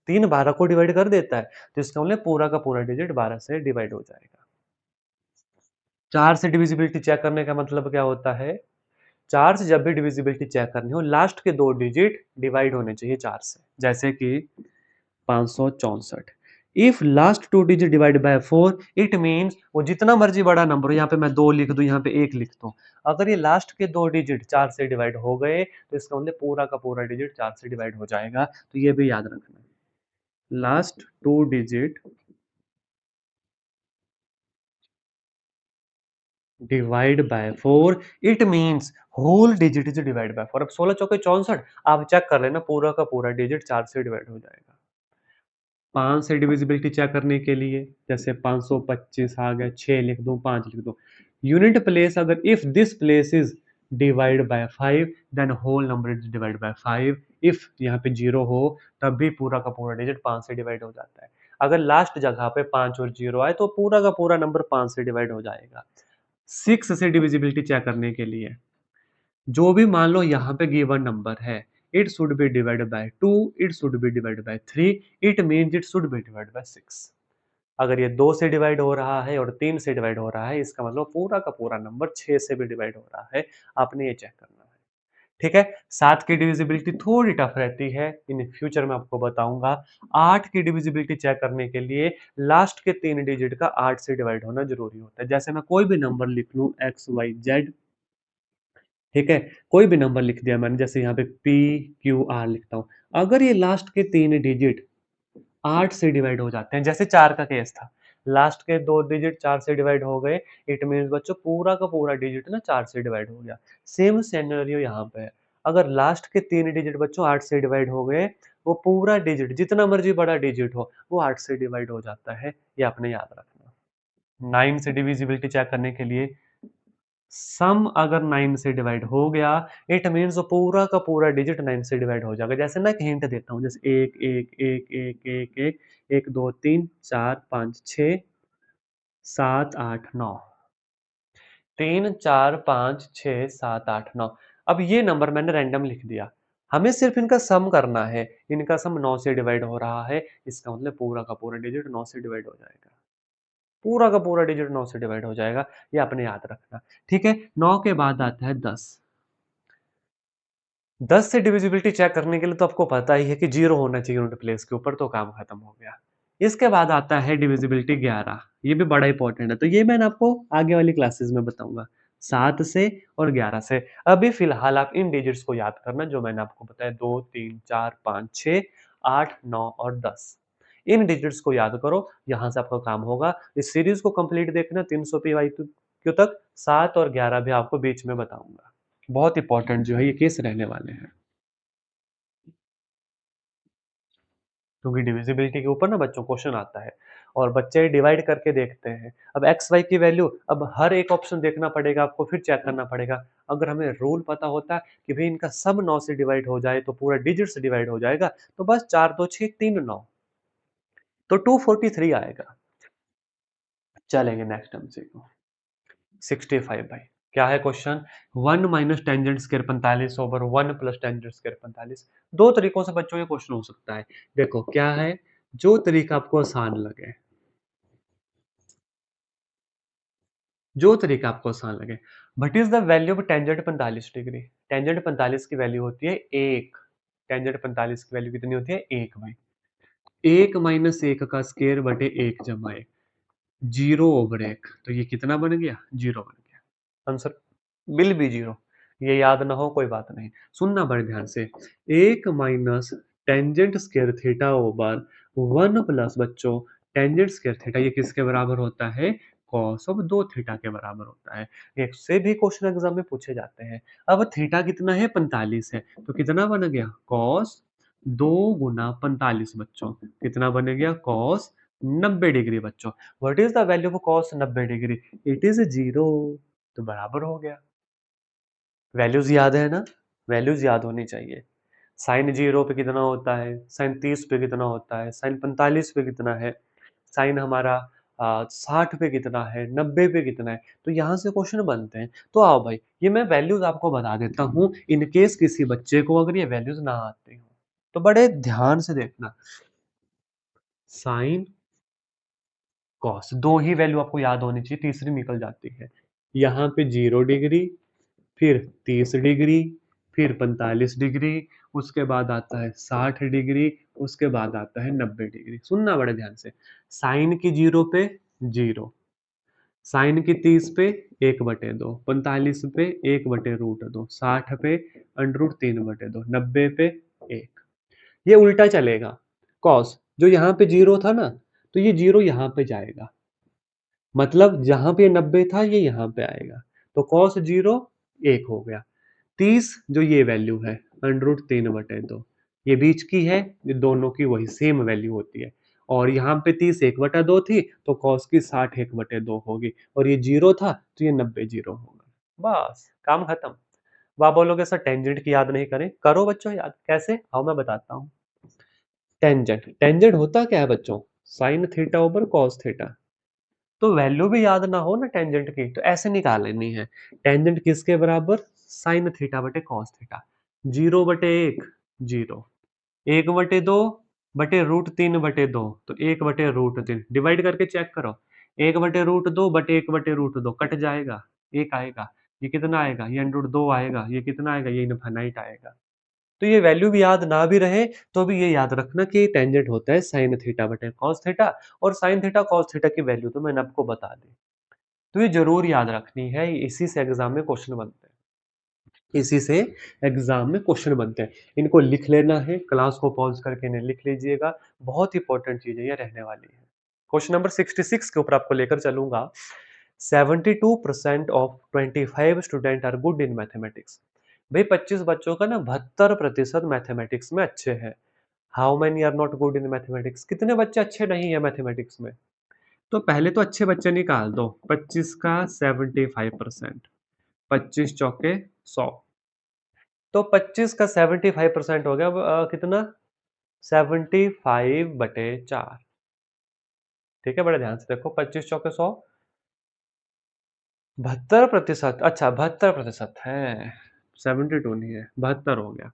3 12 को डिवाइड कर देता है, तो इसका मतलब पूरा का पूरा डिजिट 12 से डिवाइड हो जाएगा। 4 से डिविजिबिलिटी चेक करने का मतलब क्या होता है, 4 से जब भी डिविजिबिलिटी चेक करनी हो, लास्ट के 2 डिजिट डिवाइड होने चाहिए 4 से। जैसे कि 564, if last 2 digit divide by 4, it means वो जितना मर्जी बड़ा नंबर हो, यहाँ पे मैं 2 लिख दूं, यहाँ पे 1 लिख दूं, अगर ये लास्ट के 2 डिजिट 4 से डिवाइड हो गए तो इसका मतलब पूरा का पूरा डिजिट 4 से डिवाइड हो जाएगा। तो ये भी याद रखना, last 2 digit divide by 4, it means whole digit is divide by 4। अब 16 चौके 64, आप चेक कर लेना, पूरा का पूरा डिजिट 4 से डिवाइड हो जाएगा। 5 से डिविजिबिलिटी चेक करने के लिए, जैसे 525 आ गया, 6 लिख दूं, 5 लिख दूं, यूनिट प्लेस अगर if this place is divide by 5, then whole number is divide by 5। If यहाँ पे 0 हो, तब भी पूरा का पूरा डिजिट 5 से डिवाइड हो जाता है। अगर लास्ट जगह पे 5 और 0 आए तो पूरा का पूरा नंबर 5 से डिवाइड हो जाएगा। 6 से डिविजिबिलिटी चेक करने के लिए, जो भी मान लो यहाँ पे गिवन नंबर है, it should be divided by 2, it should be divided by 3, it means it should be divided by 6। अगर ये 2 से डिवाइड हो रहा है और 3 से डिवाइड हो रहा है, इसका मतलब पूरा का पूरा नंबर 6 से भी डिवाइड हो रहा है। आपने ये चेक करना है। ठीक है? 7 की डिविजिबिलिटी थोड़ी टफ रहती है, इन फ्यूचर में आपको बताऊंगा। 8 की डिविजिबिलिटी चेक करने के लिए लास्ट के 3 डिजिट का 8 से डिवाइड होना जरूरी होता है। जैसे मैं कोई भी नंबर लिख लूं, एक्स वाई जेड, ठीक है, कोई भी नंबर लिख दिया मैंने, जैसे यहाँ पे पी क्यू आर लिखता हूँ, अगर ये लास्ट के 3 डिजिट 8 से डिवाइड हो जाते हैं, जैसे 4 का केस था, लास्ट के 2 डिजिट 4 से डिवाइड हो गए, इट मीन्स बच्चों पूरा का पूरा डिजिट ना 4 से डिवाइड हो गया। सेम सिनेरियो यहाँ पे है, अगर लास्ट के 3 डिजिट बच्चों 8 से डिवाइड हो गए, वो पूरा डिजिट जितना मर्जी बड़ा डिजिट हो, वो 8 से डिवाइड हो जाता है। ये आपने याद रखना। 9 से डिविजिबिलिटी चेक करने के लिए, सम अगर 9 से डिवाइड हो गया, इट मीन्स वो पूरा का पूरा डिजिट 9 से डिवाइड हो जाएगा। जैसे ना एक हिंट देता हूँ, जैसे 1 1 1 1 1 1 1 2 3 4 5 6 7 8 9, 3 4 5 6 7 8 9। अब ये नंबर मैंने रैंडम लिख दिया, हमें सिर्फ इनका सम करना है। इनका सम 9 से डिवाइड हो रहा है, इसका मतलब पूरा का पूरा डिजिट 9 से डिवाइड हो जाएगा। पूरा का पूरा डिजिट 9 से डिवाइड हो जाएगा, ये आपने याद रखना। ठीक है, 9 के बाद आता है 10। 10 से डिविजिबिलिटी चेक करने के लिए तो आपको पता ही है कि 0 होना चाहिए यूनिट प्लेस के ऊपर, तो काम खत्म हो गया। इसके बाद आता है डिविजिबिलिटी 11, ये भी बड़ा इंपॉर्टेंट है, तो ये मैंने आपको आगे वाली क्लासेस में बताऊंगा, 7 से और 11 से। अभी फिलहाल आप इन डिजिट्स को याद करना जो मैंने आपको बताया, 2 3 4 5 6 8 9 और 10। इन डिजिट्स को याद करो, यहाँ से आपका काम होगा। इस सीरीज को कंप्लीट देखना 300 PYQ तक, 7 और 11 भी आपको बीच में बताऊंगा। बहुत इंपॉर्टेंट जो है ये केस रहने वाले हैं, क्योंकि डिविजिबिलिटी के ऊपर ना बच्चों क्वेश्चन आता है और बच्चे डिवाइड करके देखते हैं। अब एक्स वाई की वैल्यू, अब हर एक ऑप्शन देखना पड़ेगा आपको, फिर चेक करना पड़ेगा। अगर हमें रूल पता होता कि भई इनका सब 9 से डिवाइड हो जाए तो पूरा डिजिट से डिवाइड हो जाएगा, तो बस 4 2 6 3 9 तो 243 आएगा। चलेंगे नेक्स्ट हमसे को 65 भाई। क्या है question? 1 minus tangent square 45 over 1 plus tangent square 45। दो तरीकों से बच्चों ये क्वेश्चन हो सकता है। देखो क्या है, जो तरीका आपको आसान लगे, जो तरीका आपको आसान लगे। What is the value of tangent 45 degree? Tangent 45 की वैल्यू होती है 1। टेंजेंट 45 की वैल्यू कितनी होती है? 1 भाई। 1 माइनस 1 का स्क्वायर बटे 1 जमा 1, 0 ओवर 1, तो ये कितना बन गया? 0 बन गया। आंसर बिल भी 0। ये याद ना हो कोई बात नहीं। सुनना बड़े ध्यान से। 1 minus tangent square theta over 1 plus बच्चों टेंजेंट स्क्वायर थीटा, ये किसके बराबर होता है? कॉस ऑफ 2 थीटा के बराबर होता है। इससे भी क्वेश्चन एग्जाम में पूछे जाते हैं। अब थीटा कितना है? 45 है, तो कितना बन गया? कॉस 2 गुना 45 बच्चों, कितना बन गया? कॉस 90 डिग्री बच्चों। What is the value of cos 90 degree? It is 0, तो बराबर हो गया। वैल्यूज याद है ना? वैल्यूज याद होनी चाहिए। साइन 0 पे कितना होता है? साइन 30 पे कितना होता है? साइन 45 पे कितना है? साइन हमारा 60 पे कितना है? 90 पे कितना है? तो यहाँ से क्वेश्चन बनते हैं। तो आओ भाई, ये मैं वैल्यूज आपको बता देता हूँ, इन केस किसी बच्चे को अगर ये वैल्यूज ना आती हो तो बड़े ध्यान से देखना। साइन कॉस, दो ही वैल्यू आपको याद होनी चाहिए, तीसरी निकल जाती है। यहाँ पे 0 डिग्री, फिर 30 डिग्री, फिर 45 डिग्री, उसके बाद आता है 60 डिग्री, उसके बाद आता है 90 डिग्री। सुनना बड़े ध्यान से। साइन की 0 पे 0, साइन की 30 पे 1/2, 45 पे 1/√2, 60 पे √3/2, 90 पे 1। ये उल्टा चलेगा। कॉस जो यहाँ पे 0 था ना, तो ये 0 यहाँ पे जाएगा, मतलब जहाँ पे 90 था ये यहाँ पे आएगा, तो कॉस 0 1 हो गया। 30 जो ये वैल्यू है √3/2, ये बीच की है, ये दोनों की वही सेम वैल्यू होती है। और यहाँ पे 30 1/2 थी, तो कॉस की 60 1/2 होगी, और ये 0 था तो ये 90 0 होगा। बस काम खत्म। अब आप बोलोगे सर टेंजेंट की याद नहीं करें, करो बच्चों याद। कैसे? आओ मैं बताता हूँ। टेंजेंट, टेंजेंट होता क्या है बच्चों? Sine theta over cos theta. तो वैल्यू भी याद ना हो ना टेंजेंट की, तो ऐसे निकाल लेनी है। टेंजेंट किसके बराबर? साइन थीटा बटे कॉस थीटा। 0/1 0, 1/2 बटे √3/2, तो 1/√3 डिवाइड करके चेक करो। 1/√2 बटे 1/√2 कट जाएगा, 1 आएगा। ये कितना आएगा? ये √2 आएगा। ये कितना आएगा? ये इनफाइनाइट आएगा। तो ये वैल्यू भी याद ना भी रहे तो भी ये याद रखना कि टेंजेंट होता है साइन थीटा बटे कॉस थीटा, और साइन थीटा कॉस थीटा की वैल्यू तो मैंने आपको बता दी। तो ये जरूर याद रखनी है, इसी से एग्जाम में क्वेश्चन बनते हैं। इसी से एग्जाम में क्वेश्चन बनते हैं। इनको लिख लेना है, क्लास को पॉज करके इन्हें लिख लीजिएगा। बहुत इंपॉर्टेंट चीजें ये रहने वाली है। क्वेश्चन नंबर 66 के ऊपर आपको लेकर चलूंगा। 72% of 25 student are good in mathematics. भाई 25 बच्चों का ना 72% मैथमेटिक्स में अच्छे हैं। How many are not good in mathematics? कितने बच्चे अच्छे नहीं है मैथमेटिक्स में? तो पहले तो अच्छे बच्चे निकाल दो। 25 का 75%, 25 चौके 100, तो 25 का 75% हो गया। अब कितना? 75/4। ठीक है, बड़े ध्यान से देखो। 25 चौके 100, 72%। अच्छा 72% है, 72 नहीं है, 72 हो गया।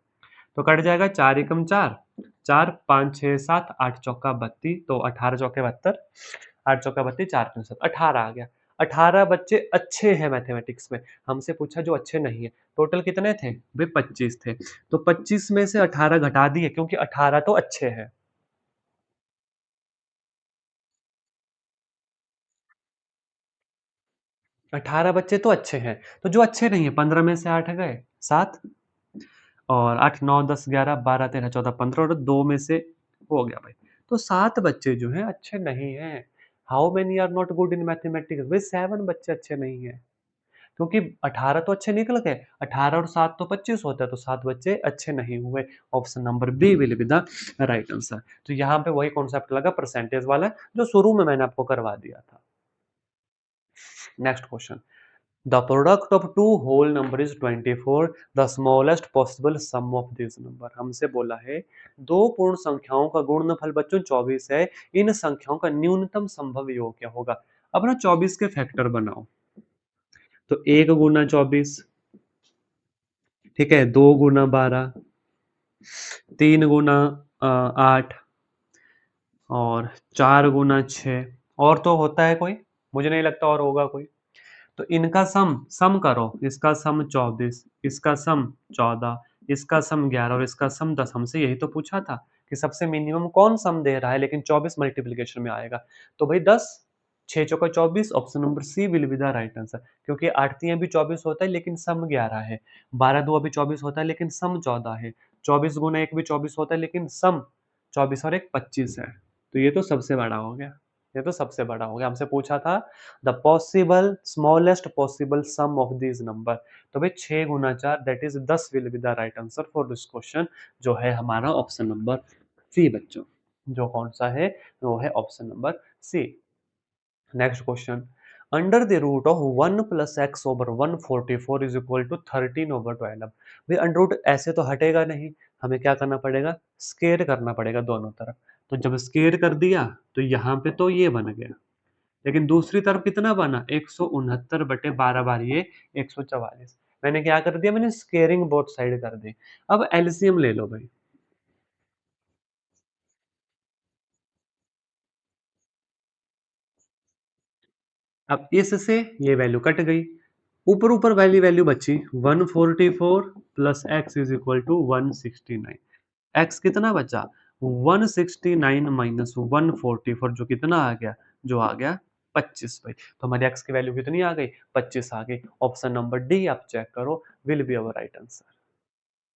तो कट जाएगा 4 एकम 4, 4 5 6 7 8 चौका 32, तो 18 चौके 72, 8 चौका 32, 4 5 7 18 आ गया। 18 बच्चे अच्छे हैं मैथमेटिक्स में। हमसे पूछा जो अच्छे नहीं है। टोटल कितने थे भाई? 25 थे। तो 25 में से 18 घटा दिए, क्योंकि 18 तो अच्छे हैं। 18 बच्चे तो अच्छे हैं, तो जो अच्छे नहीं है 15 में से 8 गए 7, और 8 9 10 11 12 13 14 15, और 2 में से हो गया भाई। तो 7 बच्चे जो हैं अच्छे नहीं हैं। How many are not good in mathematics? भाई 7 बच्चे अच्छे नहीं हैं, क्योंकि 18 तो अच्छे निकल गए। 18 और 7 तो 25 होता है, तो 7 बच्चे अच्छे नहीं हुए। Option number B will be the right answer. तो यहाँ पे वही कॉन्सेप्ट लगा परसेंटेज वाला, जो शुरू में मैंने आपको करवा दिया था। Next question. The product of two whole number is 24, the smallest possible sum of this number. हमसे बोला है दो पूर्ण संख्याओं का गुणनफल बच्चों 24 है, इन संख्याओं का न्यूनतम संभव योग क्या होगा। अब ना 24 के फैक्टर बनाओ, तो 1 गुना 24, ठीक है, 2 गुना 12, 3 गुना 8 और 4 गुना 6। और तो होता है कोई? मुझे नहीं लगता और होगा कोई। तो इनका सम सम करो, इसका सम 24, इसका सम 14, इसका सम 11 और इसका सम 10। हमसे यही तो पूछा था कि सबसे मिनिमम कौन सम दे रहा है, लेकिन 24 मल्टीप्लिकेशन में आएगा। तो भाई 10, 6 चौका 24, option number C will be the right answer. क्योंकि आठतियां भी 24 होता है लेकिन सम 11 है, 12 दो भी 24 होता है लेकिन सम 14 है, 24 गुना 1 भी 24 होता है लेकिन सम 24 और 1 25 है। तो ये तो सबसे बड़ा हो गया, ये तो सबसे बड़ा हो गया। हमसे पूछा था the possible smallest possible sum of this number. तो भाई 6 गुना 4 that is 10 will be the right answer for this question, जो है हमारा ऑप्शन नंबर सी बच्चों। जो कौन सा है, वो है option number C. Next question, under the root of 1 plus x over 144 is equal to 13 over 12। भाई अंडर रूट ऐसे तो हटेगा नहीं, हमें क्या करना पड़ेगा, स्केयर करना पड़ेगा दोनों तरफ। तो जब स्केयर कर दिया तो यहाँ पे तो ये बन गया, लेकिन दूसरी तरफ कितना बना, 169 बटे 12 बार ये 144। मैंने क्या कर दिया, मैंने स्केयरिंग बोथ साइड कर दी। अब एलसीएम ले लो भाई। अब इससे ये वैल्यू कट गई, ऊपर ऊपर वैल्यू वैल्यू बची 144 plus x is equal to 169। X कितना बचा, 169 माइनस 144, जो कितना आ गया, जो आ गया 25 भाई। तो हमारी एक्स की वैल्यू कितनी आ गई, 25 आ गई। ऑप्शन नंबर डी आप चेक करो, will be our right answer.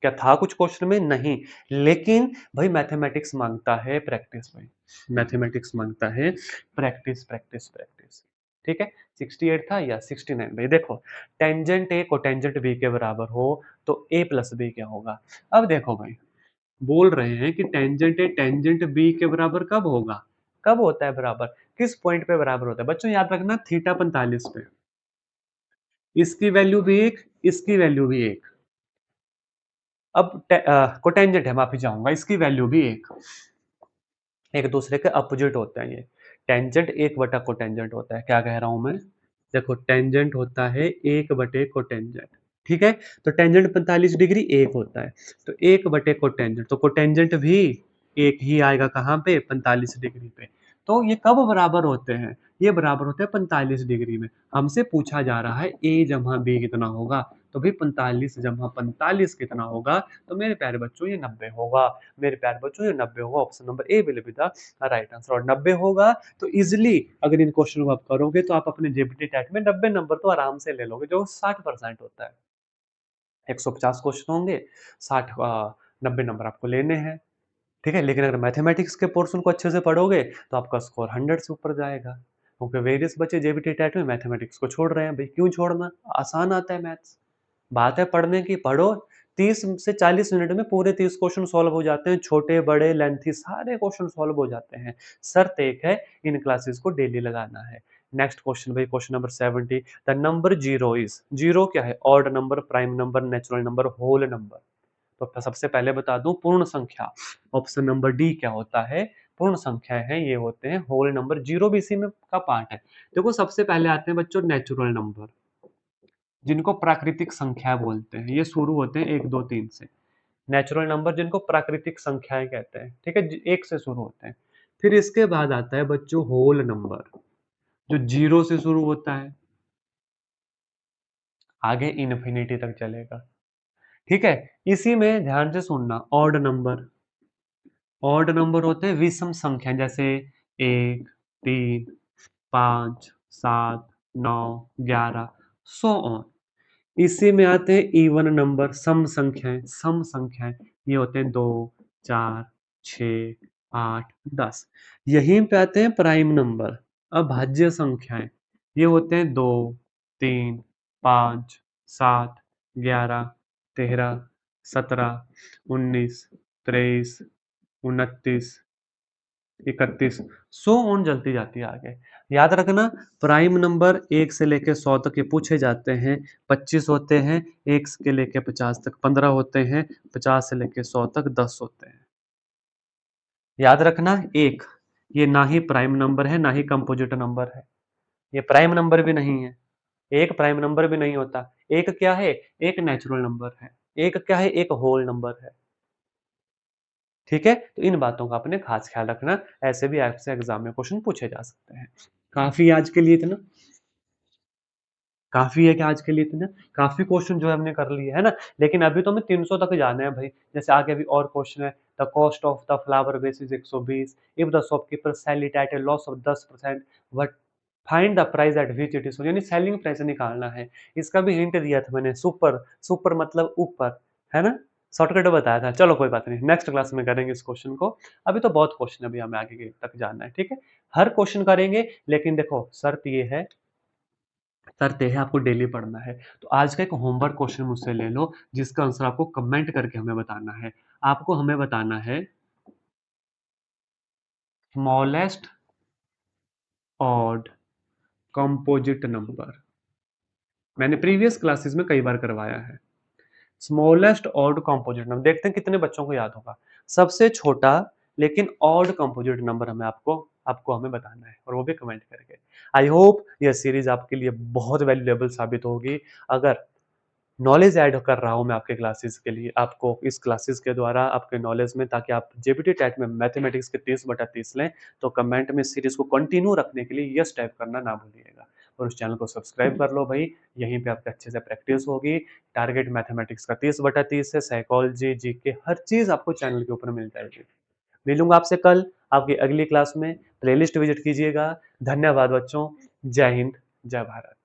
क्या था कुछ क्वेश्चन में, नहीं, लेकिन भाई मैथमेटिक्स मांगता है प्रैक्टिस भाई, मैथमेटिक्स मांगता है प्रैक्टिस प्रैक्टिस प्रैक्टिस। ठीक है, 68 था या 69 भाई। देखो, टेंजेंट ए को टेंजेंट बी के बराबर हो तो ए प्लस बी क्या होगा। अब देखो भाई, बोल रहे हैं कि टेंजेंट ए टेंजेंट बी के बराबर कब होगा, कब होता है बराबर, किस पॉइंट पे बराबर होता है बच्चों, याद रखना थीटा 45 पे। इसकी वैल्यू भी एक, इसकी वैल्यू भी एक। अब कोटेंजेंट है, माफी चाहूंगा, इसकी वैल्यू भी एक दूसरे के अपोजिट होते हैं ये। टेंजेंट एक बटा कोटेंजेंट होता है, क्या कह रहा हूं मैं, देखो टेंजेंट होता है एक बटे कोटेंजेंट, ठीक है। तो टेंजेंट 45 डिग्री एक होता है, तो एक बटे कोटेंजेंट, तो कोटेंजेंट भी एक ही आएगा, कहाँ पे, 45 डिग्री पे। तो ये कब बराबर होते हैं, ये बराबर होते हैं 45 डिग्री में। हमसे पूछा जा रहा है ए जमा बी कितना होगा, तो भाई 45 जमा 45 कितना होगा, तो मेरे प्यारे बच्चों ये 90 होगा। मेरे प्यारे बच्चों ये 90 होगा, option number A will be the right answer. और 90 होगा तो इजिली अगर इन क्वेश्चन को आप करोगे तो आप अपने जेपीटी टेट में 90 नंबर तो आराम से ले लोगे, जो 60% होता है। 150 क्वेश्चन होंगे, 60 90 नंबर आपको लेने हैं, ठीक है। लेकिन अगर मैथमेटिक्स के पोर्शन को अच्छे से पढ़ोगे तो आपका स्कोर 100 से ऊपर जाएगा, क्योंकि वेरियस बच्चे जेबीटी टेट में मैथमेटिक्स को छोड़ रहे हैं भाई। क्यों छोड़ना, आसान आता है मैथ्स, बात है पढ़ने की, पढ़ो। 30 से 40 मिनट में पूरे 30 क्वेश्चन सॉल्व हो जाते हैं, छोटे बड़े लेंथी सारे क्वेश्चन सॉल्व हो जाते हैं। शर्त एक है, इन क्लासेस को डेली लगाना है। नेक्स्ट क्वेश्चन भाई, question number 70, the number zero is, zero क्या है, odd number, prime number, natural number, whole number. तो सबसे पहले बता दूं पूर्ण संख्या, ऑप्शन नंबर डी क्या होता है, पूर्ण संख्या है, ये होते हैं होल नंबर। जीरो भी इसी में का पार्ट है। देखो सबसे पहले आते हैं बच्चों नेचुरल नंबर, जिनको प्राकृतिक संख्या बोलते हैं, ये शुरू होते हैं 1 2 3 से। नेचुरल नंबर जिनको प्राकृतिक संख्याएं कहते हैं, ठीक है, एक से शुरू होते हैं। फिर इसके बाद आता है बच्चों होल नंबर, जो जीरो से शुरू होता है, आगे इन्फिनिटी तक चलेगा, ठीक है। इसी में ध्यान से सुनना, ऑड नंबर, ऑड नंबर होते हैं विषम संख्या, जैसे 1 3 5 7 9 11 सो ऑन। इसी में आते हैं इवन नंबर, सम संख्याएं, सम संख्याएं, ये होते हैं 2 4 6 8 10। यहीं पे आते हैं प्राइम नंबर, अभाज्य संख्याएं, ये होते हैं 2 3 5 7 11 13 17 19 23 29 31, सो ऑन चलती जाती है आगे। याद रखना, प्राइम नंबर 1 से लेके 100 तक के पूछे जाते हैं, 25 होते हैं, 1 से लेके 50 तक 15 होते हैं, 50 से लेके 100 तक 10 होते हैं। याद रखना, 1 ये ना ही प्राइम नंबर है, ना ही कंपोजिट नंबर है। ये प्राइम नंबर भी नहीं है, 1 प्राइम नंबर भी नहीं होता। 1 क्या है? एक नेचुरल नंबर है। 1 क्या है? एक होल नंबर है। ठीक है? तो इन बातों का आपने खास ख्याल रखना, ऐसे भी आपसे एग्जाम में क्वेश्चन पूछे जा सकते हैं। काफ़ी आज के लिए इतना। काफ़ी है कि आज के लिए इतना, काफ़ी क्वेश्चन जो है हमने कर लिए, है ना? लेकिन अभी तो हमें 300 तक जाना है भाई। जैसे आगे अभी और क्वेश्चन है, the cost of the flower base is 120, if the shopkeeper sell it at a loss of 10%, what find the price at which it is sold, यानी सेलिंग प्राइस निकालना है। इसका भी हिंट दिया था मैंने, सुपर, सुपर मतलब ऊपर, है ना? शॉर्टकट बताया था। चलो कोई बात नहीं, नेक्स्ट क्लास में करेंगे इस क्वेश्चन को। अभी तो बहुत क्वेश्चन है, अभी हमें आगे के तक जानना है, ठीक है? हर क्वेश्चन करेंगे, लेकिन देखो शर्त ये है, शर्त ये है आपको डेली पढ़ना है। तो आज का एक होमवर्क क्वेश्चन मुझसे ले लो, जिसका आंसर आपको कमेंट करके हमें बताना है। आपको हमें बताना है स्मॉलेस्ट ऑड कंपोजिट नंबर। मैंने प्रीवियस क्लासेस में कई बार करवाया है। स्मॉलेस्ट ऑड कंपोजिट नंबर, देखते हैं कितने बच्चों को याद होगा। सबसे छोटा लेकिन ऑड कंपोजिट नंबर हमें आपको आपको हमें बताना है, और वो भी कमेंट करके। आई होप यह सीरीज आपके लिए बहुत वैल्यूएबल साबित होगी। अगर नॉलेज ऐड कर रहा हूँ मैं आपके क्लासेस के लिए, आपको इस क्लासेस के द्वारा आपके नॉलेज में, ताकि आप जेबीटी टेट में मैथमेटिक्स के 30/30 लें, तो कमेंट में सीरीज को कंटिन्यू रखने के लिए यस टाइप करना ना भूलिएगा। और उस चैनल को सब्सक्राइब कर लो भाई, यहीं पे आपके अच्छे से प्रैक्टिस होगी। टारगेट मैथमेटिक्स का 30/30 है, साइकोलॉजी, जीके, हर चीज आपको चैनल के ऊपर मिल जाएगी। मिलूंगा आपसे कल आपकी अगली क्लास में। प्लेलिस्ट विजिट कीजिएगा। धन्यवाद बच्चों। जय हिंद, जय भारत।